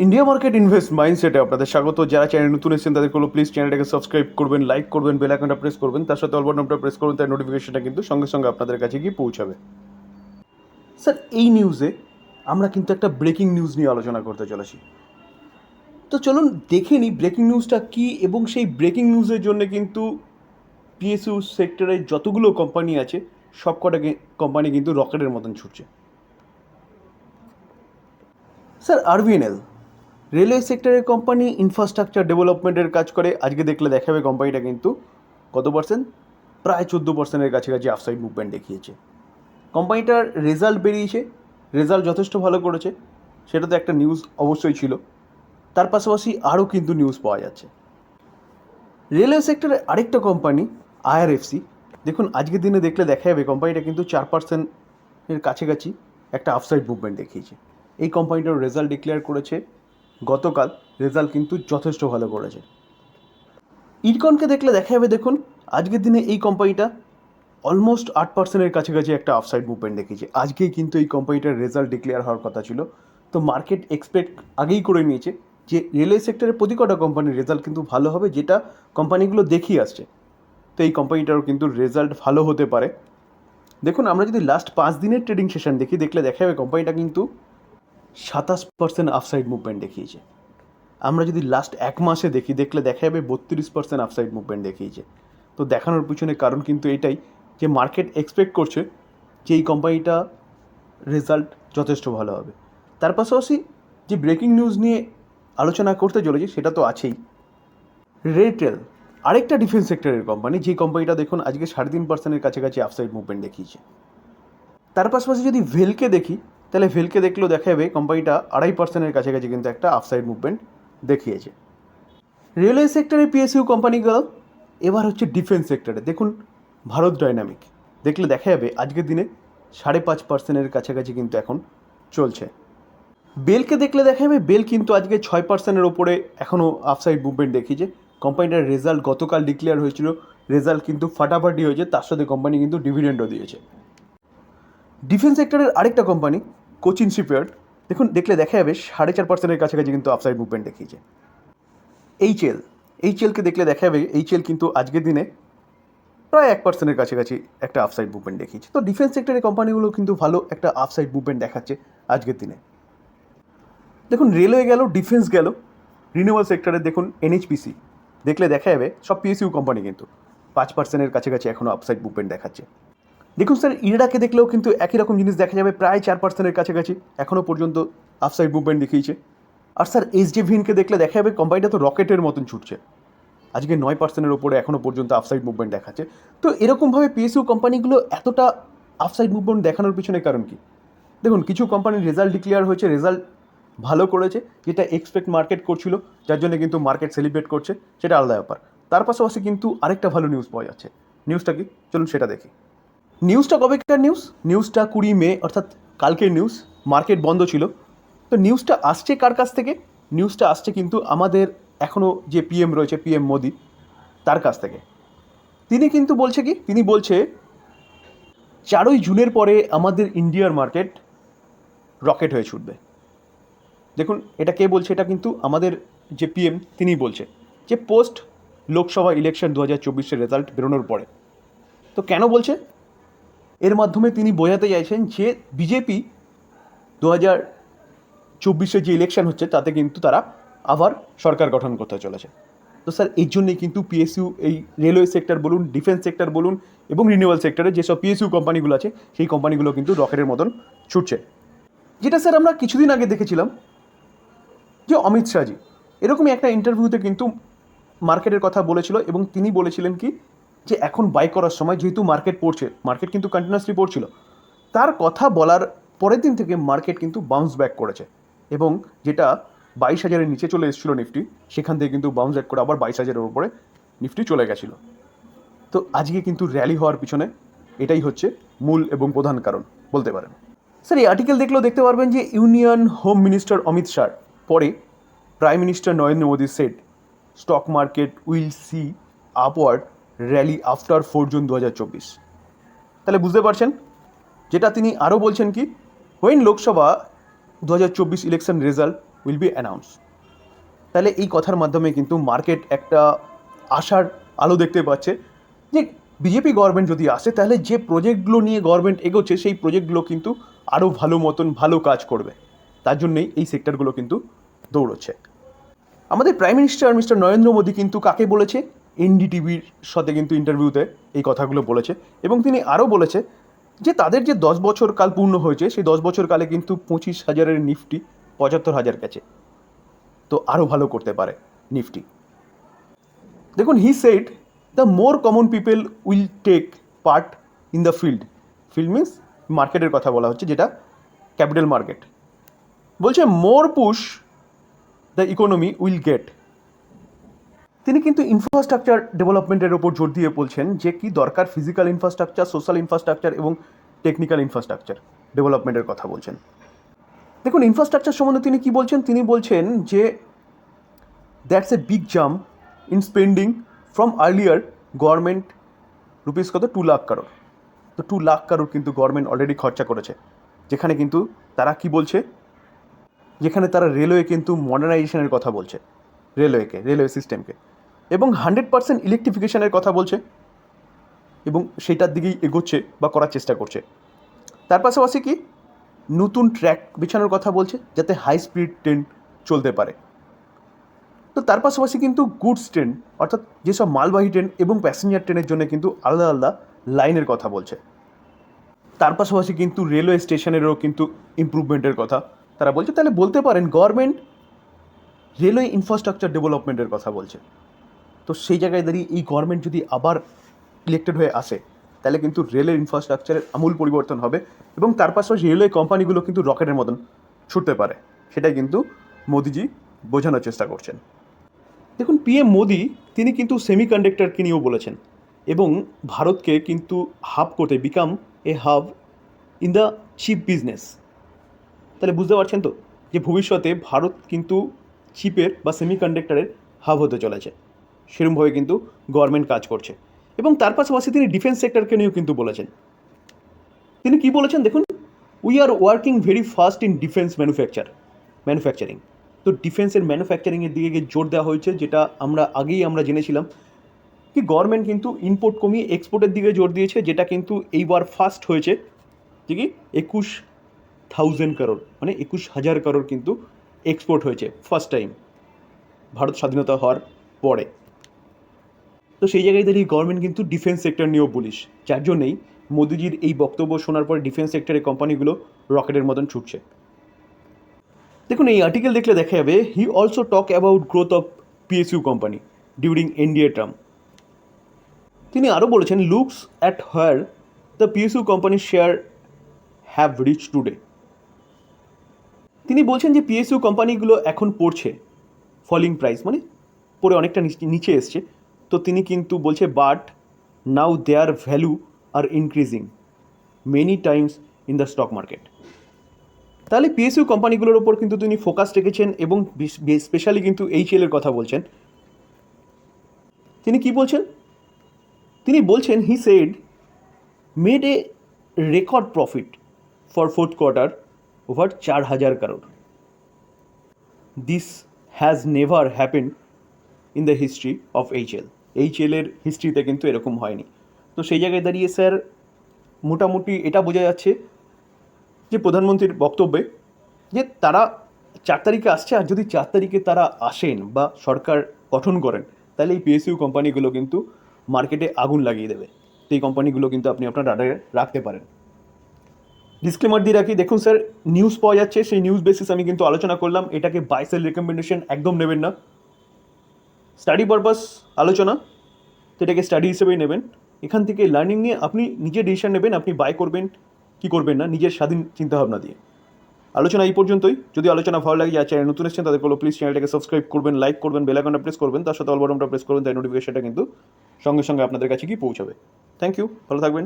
India market invest মাইন্ডসেটে আপনাদের স্বাগত। যারা চ্যানেল নতুন এসেছেন তাদের কোনো প্লিজ চ্যানেলটাকে সাবস্ক্রাইব করবেন, লাইক করবেন, বেল আইকনটা প্রেস করবেন, তার সাথে অল বাটনটা প্রেস করবেন, তার নোটিফিকেশনটা কিন্তু সঙ্গে সঙ্গে আপনাদের কাছে গিয়ে পৌঁছাবে। স্যার, এই নিউজে আমরা কিন্তু একটা ব্রেকিং নিউজ নিয়ে আলোচনা করতে চলেছি। তো চলুন দেখে নিই ব্রেকিং নিউজটা কী, এবং সেই ব্রেকিং নিউজের জন্য কিন্তু পিএসইউ সেক্টরে যতগুলো কোম্পানি আছে সব কটা কোম্পানি কিন্তু রকেটের মতন ছুটছে। স্যার, আরভিএনএল রেলওয়ে সেক্টরের কোম্পানি, ইনফ্রাস্ট্রাকচার ডেভেলপমেন্টের কাজ করে। আজকে দেখলে দেখাবে কোম্পানিটা কিন্তু কত পার্সেন্ট, প্রায় 14%-এর কাছাকাছি আফসাইড মুভমেন্ট দেখিয়েছে। কোম্পানিটার রেজাল্ট বেরিয়েছে, রেজাল্ট যথেষ্ট ভালো করেছে, সেটা তো একটা নিউজ অবশ্যই ছিল। তার পাশাপাশি আরও কিন্তু নিউজ পাওয়া যাচ্ছে। রেলওয়ে সেক্টরের আরেকটা কোম্পানি আইআরএফসি, দেখুন আজকের দিনে দেখলে দেখা যাবে কোম্পানিটা কিন্তু 4%-এর কাছাকাছি একটা আফসাইড মুভমেন্ট দেখিয়েছে। এই কোম্পানিটার রেজাল্ট ডিক্লেয়ার করেছে গতকাল, রেজাল্ট কিন্তু যথেষ্ট ভালো করেছে। ইরকনকে দেখলে দেখা যাবে, দেখুন আজকের দিনে এই কোম্পানিটা অলমোস্ট 8%-এর কাছাকাছি একটা আফসাইড মুভমেন্ট দেখিয়েছে। আজকেই কিন্তু এই কোম্পানিটার রেজাল্ট ডিক্লেয়ার হওয়ার কথা ছিল, তো মার্কেট এক্সপেক্ট আগেই করে নিয়েছে যে রেলওয়ে সেক্টরের প্রতি কটা কোম্পানির রেজাল্ট কিন্তু ভালো হবে, যেটা কোম্পানিগুলো দেখিয়ে আসছে। তো এই কোম্পানিটারও কিন্তু রেজাল্ট ভালো হতে পারে। দেখুন আমরা যদি লাস্ট 5 দিনের ট্রেডিং সেশন দেখলে দেখা যাবে কোম্পানিটা কিন্তু 27% আফসাইড মুভমেন্ট দেখিয়েছে। আমরা যদি লাস্ট 1 মাসে দেখলে দেখা যাবে 32% আফসাইড মুভমেন্ট দেখিয়েছে। তো দেখানোর পিছনে কারণ কিন্তু এটাই যে মার্কেট এক্সপেক্ট করছে যে এই কোম্পানিটা রেজাল্ট যথেষ্ট ভালো হবে। তার পাশাপাশি যে ব্রেকিং নিউজ নিয়ে আলোচনা করতে চলেছি সেটা তো আছেই। রেটেল আরেকটা ডিফেন্স সেক্টরের কোম্পানি, যে কোম্পানিটা দেখুন আজকে 3.5%-এর কাছাকাছি আফসাইড মুভমেন্ট দেখিয়েছে। তার পাশাপাশি যদি ভেলকে দেখি, তাহলে ভেলকে দেখলেও দেখা যাবে কোম্পানিটা 2.5%-এর কাছাকাছি কিন্তু একটা আফসাইড মুভমেন্ট দেখিয়েছে। রেলওয়ে সেক্টরে পিএসইউ কোম্পানিগুলো। এবার হচ্ছে ডিফেন্স সেক্টরে, দেখুন ভারত ডায়নামিক দেখলে দেখা যাবে আজকের দিনে 5.5%-এর কাছাকাছি কিন্তু এখন চলছে। বেলকে দেখলে দেখা যাবে বেল কিন্তু আজকে 6%-এর ওপরে এখনও আফসাইড মুভমেন্ট দেখিয়েছে। কোম্পানিটার রেজাল্ট গতকাল ডিক্লেয়ার হয়েছিল, রেজাল্ট কিন্তু ফাটাফাটি হয়েছে, তার সাথে কোম্পানি কিন্তু ডিভিডেন্ডও দিয়েছে। ডিফেন্স সেক্টরের আরেকটা কোম্পানি কোচিন শিপইয়ার্ড, দেখুন দেখলে দেখা যাবে 4.5%-এর কাছাকাছি কিন্তু আফসাইড মুভমেন্ট দেখিয়েছে। এইচএলকে দেখলে দেখা যাবে এইচএল কিন্তু আজকের দিনে প্রায় 1%-এর কাছাকাছি একটা আফসাইড মুভমেন্ট দেখিয়েছে। তো ডিফেন্স সেক্টরের কোম্পানিগুলো কিন্তু ভালো একটা আফসাইড মুভমেন্ট দেখাচ্ছে আজকের দিনে। দেখুন রেলওয়ে গেল, ডিফেন্স গেল, রিনিউয়েবল সেক্টরে দেখুন এনএইচপিসি দেখলে দেখা যাবে সব পিএসইউ কোম্পানি কিন্তু 5%-এর কাছাকাছি এখনও আফসাইড মুভমেন্ট দেখাচ্ছে। দেখুন স্যার, ইরাকে দেখলেও কিন্তু একই রকম জিনিস দেখা যাবে, প্রায় 4%-এর কাছাকাছি এখনও পর্যন্ত আফসাইড মুভমেন্ট দেখিয়েছে। আর স্যার এসজেভিএনকে দেখলে দেখা যাবে কোম্পানিটা তো রকেটের মতন ছুটছে, আজকে 9%-এর ওপরে এখনও পর্যন্ত আফসাইড মুভমেন্ট দেখাচ্ছে। তো এরকমভাবে পিএসইউ কোম্পানিগুলো এতটা আফসাইড মুভমেন্ট দেখানোর পিছনে কারণ কি? দেখুন কিছু কোম্পানির রেজাল্ট ডিক্লেয়ার হয়েছে, রেজাল্ট ভালো করেছে, যেটা এক্সপেক্ট মার্কেট করছিল, যার জন্য কিন্তু মার্কেট সেলিব্রেট করছে, সেটা আলাদা ব্যাপার। তার পাশাপাশি কিন্তু আরেকটা ভালো নিউজ পাওয়া যাচ্ছে। নিউজটা কি, চলুন সেটা দেখি। নিউজটা কবেকার নিউজ? নিউজটা 20 মে, অর্থাৎ কালকের নিউজ। মার্কেট বন্ধ ছিল। তো নিউজটা আসছে কার কাছ থেকে? নিউজটা আসছে কিন্তু আমাদের এখনও যে পিএম রয়েছে, পিএম মোদি, তার কাছ থেকে। তিনি কিন্তু বলছে কি, তিনি বলছে 4ই জুনের পরে আমাদের ইন্ডিয়ার মার্কেট রকেট হয়ে ছুটবে। দেখুন এটা কে বলছে? এটা কিন্তু আমাদের যে পিএম তিনিই বলছে, যে পোস্ট লোকসভা ইলেকশন 2024-এর রেজাল্ট বেরোনোর পরে। তো কেন বলছে? এর মাধ্যমে তিনি বোঝাতে চাইছেন যে বিজেপি 2024-এর যে ইলেকশন হচ্ছে তাতে কিন্তু তারা আবার সরকার গঠন করতে চলেছে। তো স্যার এই জন্যই কিন্তু পিএসইউ, এই রেলওয়ে সেক্টর বলুন, ডিফেন্স সেক্টর বলুন এবং রিনিউয়েবল সেক্টরে যেসব পিএসইউ কোম্পানিগুলো আছে সেই কোম্পানিগুলো কিন্তু রকেটের মতন ছুটছে। যেটা স্যার আমরা কিছুদিন আগে দেখেছিলাম যে অমিত শাহজি এরকমই একটা ইন্টারভিউতে কিন্তু মার্কেটের কথা বলেছিল, এবং তিনি বলেছিলেন কি যে এখন বাই করার সময় যেহেতু মার্কেট পড়ছে, মার্কেট কিন্তু কন্টিনিউয়াসলি পড়ছিল, তার কথা বলার পরের দিন থেকে মার্কেট কিন্তু বাউন্স ব্যাক করেছে, এবং যেটা 22,000-এর নিচে চলে এসেছিলো নিফটি, সেখান থেকে কিন্তু বাউন্স ব্যাক করে আবার 22,000-এর উপরে নিফটি চলে গেছিলো। তো আজকে কিন্তু র্যালি হওয়ার পিছনে এটাই হচ্ছে মূল এবং প্রধান কারণ বলতে পারেন। স্যার এই আর্টিকেল দেখলেও দেখতে পারবেন যে union home minister Amit Shah পরে prime minister Narendra Modi said stock market will see upward rally after 4 June 2024। তাহলে বুঝতে পারছেন, যেটা তিনি আরও বলছেন কি, when Lok Sabha 2024 election result will be announce. তাহলে এই কথার মাধ্যমে কিন্তু মার্কেট একটা আশার আলো দেখতে পাচ্ছে যে বিজেপি গভর্নমেন্ট যদি আসে তাহলে যে প্রজেক্টগুলো নিয়ে গভর্নমেন্ট এগোচ্ছে সেই প্রজেক্টগুলো কিন্তু আরও ভালো মতন ভালো কাজ করবে। তার জন্যই এই সেক্টরগুলো কিন্তু দৌড়চ্ছে। আমাদের prime minister mister Narendra Modi কিন্তু কাকে বলেছে, এনডিটিভির সাথে কিন্তু ইন্টারভিউতে এই কথাগুলো বলেছে এবং তিনি আরও বলেছে যে তাদের যে 10 বছর কাল পূর্ণ হয়েছে সেই 10 বছর কালে কিন্তু 25,000-এর নিফটি 75,000 গেছে, তো আরও ভালো করতে পারে নিফটি। দেখুন, he said the more common people will take part in the field. Field means মার্কেটের কথা বলা হচ্ছে, যেটা ক্যাপিটাল মার্কেট। বলছে more push the economy will get. তিনি কিন্তু ইনফ্রাস্ট্রাকচার ডেভেলপমেন্টের ওপর জোর দিয়ে বলছেন যে কি দরকার ফিজিক্যাল ইনফ্রাস্ট্রাকচার, সোশ্যাল ইনফ্রাস্ট্রাকচার এবং টেকনিক্যাল ইনফ্রাস্ট্রাকচার ডেভেলপমেন্টের কথা বলছেন। দেখুন, ইনফ্রাস্ট্রাকচার সম্বন্ধে তিনি কি বলছেন, তিনি বলছেন যে that's a big jump in spending from earlier government rupees কত 2 লাখ কারোর। তো 2 লাখ কারোর কিন্তু গভর্নমেন্ট অলরেডি খরচা করেছে, যেখানে কিন্তু তারা কি বলছে, যেখানে তারা রেলওয়ে কিন্তু মডার্নাইজেশনের কথা বলছে, রেলওয়ে সিস্টেমকে, এবং 100% ইলেকট্রিফিকেশনের কথা বলছে এবং সেটার দিকেই এগোচ্ছে বা করার চেষ্টা করছে। তার পাশাপাশি কি নতুন ট্র্যাক বিছানোর কথা বলছে যাতে হাই স্পিড ট্রেন চলতে পারে। তো তার পাশাপাশি কিন্তু গুডস ট্রেন অর্থাৎ যেসব মালবাহী ট্রেন এবং প্যাসেঞ্জার ট্রেনের জন্য কিন্তু আলাদা আলাদা লাইনের কথা বলছে। তার পাশাপাশি কিন্তু রেলওয়ে স্টেশনেরও কিন্তু ইমপ্রুভমেন্টের কথা তারা বলছে। তাহলে বলতে পারেন গভর্নমেন্ট রেলওয়ে ইনফ্রাস্ট্রাকচার ডেভেলপমেন্টের কথা বলছে। তো সেই জায়গায় দাঁড়িয়ে এই গভর্নমেন্ট যদি আবার ইলেক্টেড হয়ে আসে তাহলে কিন্তু রেলের ইনফ্রাস্ট্রাকচারের আমূল পরিবর্তন হবে এবং তার পাশাপাশি রেলওয়ে কোম্পানিগুলো কিন্তু রকেটের মতন ছুটতে পারে, সেটাই কিন্তু মোদিজি বোঝানোর চেষ্টা করছেন। দেখুন, পিএম মোদি তিনি কিন্তু সেমিকন্ডাক্টরকে নিয়েও বলেছেন এবং ভারতকে কিন্তু হাব করতে, become a hub in the chip business. তাহলে বুঝতে পারছেন তো যে ভবিষ্যতে ভারত কিন্তু চিপের বা সেমিকন্ডাক্টরের হাব হতে চলেছে, সেরকমভাবে কিন্তু গভর্নমেন্ট কাজ করছে। এবং তার পাশাপাশি তিনি ডিফেন্স সেক্টরকে নিয়েও কিন্তু বলেছেন। তিনি কি বলেছেন দেখুন, we are working very fast in defence manufacturing. তো ডিফেন্সের ম্যানুফ্যাকচারিংয়ের দিকে জোর দেওয়া হয়েছে, যেটা আমরা জেনেছিলাম কি গভর্নমেন্ট কিন্তু ইম্পোর্ট কমিয়ে এক্সপোর্টের দিকে জোর দিয়েছে, যেটা কিন্তু এইবার ফার্স্ট হয়েছে, যে কি 21,000 কারোর মানে 21,000 কারোর কিন্তু এক্সপোর্ট হয়েছে ফার্স্ট টাইম ভারত স্বাধীনতা হওয়ার পরে। তো সেই জায়গায় দাঁড়িয়ে গভর্নমেন্ট কিন্তু ডিফেন্স সেক্টর নিয়েও বুলিশ, যার জন্যই মোদিজির এই বক্তব্য শোনার পরে ডিফেন্স সেক্টরের কোম্পানিগুলো রকেটের মতন ছুটছে। দেখুন, এই আর্টিকেল দেখলে দেখা যাবে he also talk about growth of PSU company during NDA term. তিনি আরও বলেছেন looks at where the PSU company share have rich today. তিনি বলছেন যে পিএসইউ কোম্পানিগুলো এখন পড়ছে ফলিং প্রাইস, মানে পড়ে অনেকটা নিচে এসছে। তো তিনি কিন্তু বলছে but now their value are increasing many times in the stock market. তাহলে পিএসইউ কোম্পানিগুলোর ওপর কিন্তু তিনি ফোকাস রেখেছেন এবং স্পেশালি কিন্তু এইচএল এর কথা বলছেন। তিনি কি বলছেন, তিনি বলছেন he said made a record profit for fourth quarter over 4,000 crore. This has never happened in the history of এইচএলের হিস্ট্রিতে কিন্তু এরকম হয়নি। তো সেই জায়গায় দাঁড়িয়ে স্যার মোটামুটি এটা বোঝা যাচ্ছে যে প্রধানমন্ত্রীর বক্তব্যে যে তারা 4 তারিখে আসছে, আর যদি 4 তারিখে তারা আসেন বা সরকার গঠন করেন তাহলে এই পিএসইউ কোম্পানিগুলো কিন্তু মার্কেটে আগুন লাগিয়ে দেবে। তো এই কোম্পানিগুলো কিন্তু আপনি আপনার রাডারে রাখতে পারেন। ডিসক্লেমার দিয়ে রাখি, দেখুন স্যার নিউজ পাওয়া যাচ্ছে, সেই নিউজ বেসিস আমি কিন্তু আলোচনা করলাম, এটাকে বাই সেল রেকমেন্ডেশন একদম নেবেন না। স্টাডি পারপাস আলোচনা, তো এটাকে স্টাডি হিসেবেই নেবেন। এখান থেকে লার্নিং নিয়ে আপনি নিজে ডিসিশন নেবেন, আপনি বাই করবেন কি করবেন না নিজের স্বাধীন চিন্তাভাবনা দিয়ে। আলোচনা এই পর্যন্তই। যদি আলোচনা ভালো লাগে, যারা চ্যানেল নতুন এসেছেন তাদের বলো প্লিজ চ্যানেলটাকে সাবস্ক্রাইব করবেন, লাইক করবেন, বেল আইকনটা প্রেস করবেন, তার সাথে অল বাটনটা প্রেস করবেন, তাই নোটিফিকেশনটা কিন্তু সঙ্গে সঙ্গে আপনাদের কাছে কি পৌঁছাবে। থ্যাংক ইউ, ভালো থাকবেন।